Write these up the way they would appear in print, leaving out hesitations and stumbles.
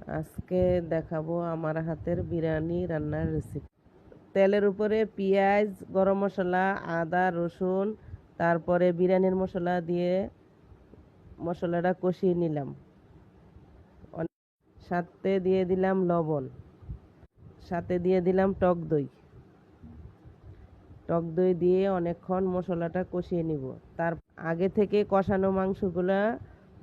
আজকে দেখাবো আমার হাতের বিরিয়ানি রান্নার রেসিপি। তেলের উপরে পেঁয়াজ, গরম মশলা, আদা, রসুন, তারপরে বিরিয়ানির মশলা দিয়ে মশলাটা কষিয়ে নিলাম। সাথে দিয়ে দিলাম লবণ, সাথে দিয়ে দিলাম টক দই। টক দই দিয়ে অনেকক্ষণ মশলাটা কষিয়ে নিব। তার আগে থেকে কষানো মাংসগুলা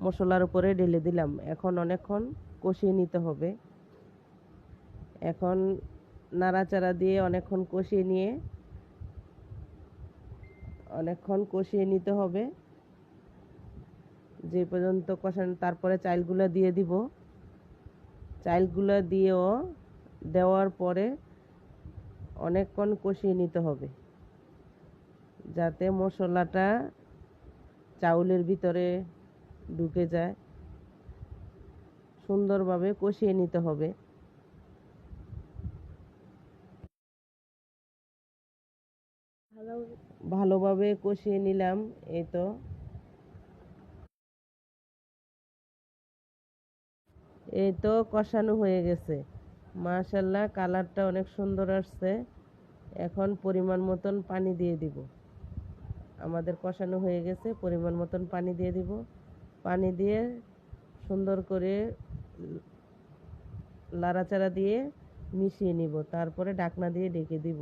মশলার উপরে ঢেলে দিলাম। এখন অনেকক্ষণ কষিয়ে নিতে হবে। এখন নাড়াচাড়া দিয়ে অনেকক্ষণ কষিয়ে নিতে হবে যে পর্যন্ত কষানো। তারপরে চালগুলো দিয়ে দিব। চালগুলো দেওয়ার পরে অনেকক্ষণ কষিয়ে নিতে হবে যাতে মশলাটা চাউলের ভিতরে ঢুকে যায়। সুন্দরভাবে কষিয়ে নিতে হবে। ভালোভাবে কষিয়ে নিলাম। এই তো কষানো হয়ে গেছে। মাশাআল্লাহ, কালারটা অনেক সুন্দর আসছে। এখন পরিমাণ মতন পানি দিয়ে দিব। আমাদের কষানো হয়ে গেছে, পরিমাণ মতন পানি দিয়ে দিব। পানি দিয়ে সুন্দর করে লাড়াচাড়া দিয়ে মিশিয়ে নিব। তারপরে ঢাকনা দিয়ে ঢেকে দিব।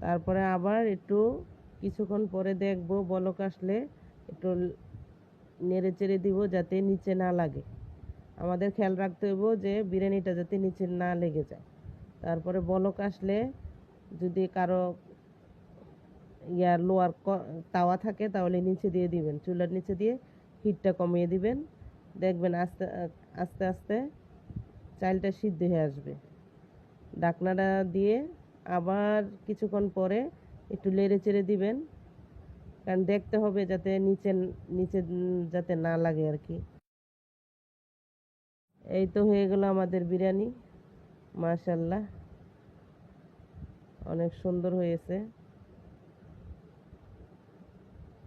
তারপরে আবার একটু কিছুক্ষণ পরে দেখব বলক আসলে একটু নেড়ে চেড়ে দিব যাতে নিচে না লাগে। আমাদের খেয়াল রাখতে হবে যে বিরিয়ানিটা যাতে নিচে না লেগে যায়। তারপরে বলক আসলে যদি কারো লোয়ার তাওয়া থাকে তাহলে নিচে দিয়ে দিবেন, চুলার নিচে দিয়ে হিটটা কমিয়ে দিবেন। দেখবেন আস্তে আস্তে আস্তে চালটা সিদ্ধ হয়ে আসবে। ঢাকনাটা দিয়ে আবার কিছুক্ষণ পরে একটু নেড়ে চেড়ে দিবেন, কারণ দেখতে হবে যাতে নিচে নিচে যাতে না লাগে আর কি। এই তো হয়ে গেল আমাদের বিরিয়ানি। মাশাআল্লাহ, অনেক সুন্দর হয়েছে।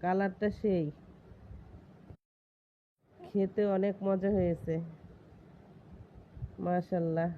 কালারটা সেই, খেতে অনেক মজা হয়েছে। মাশাআল্লাহ।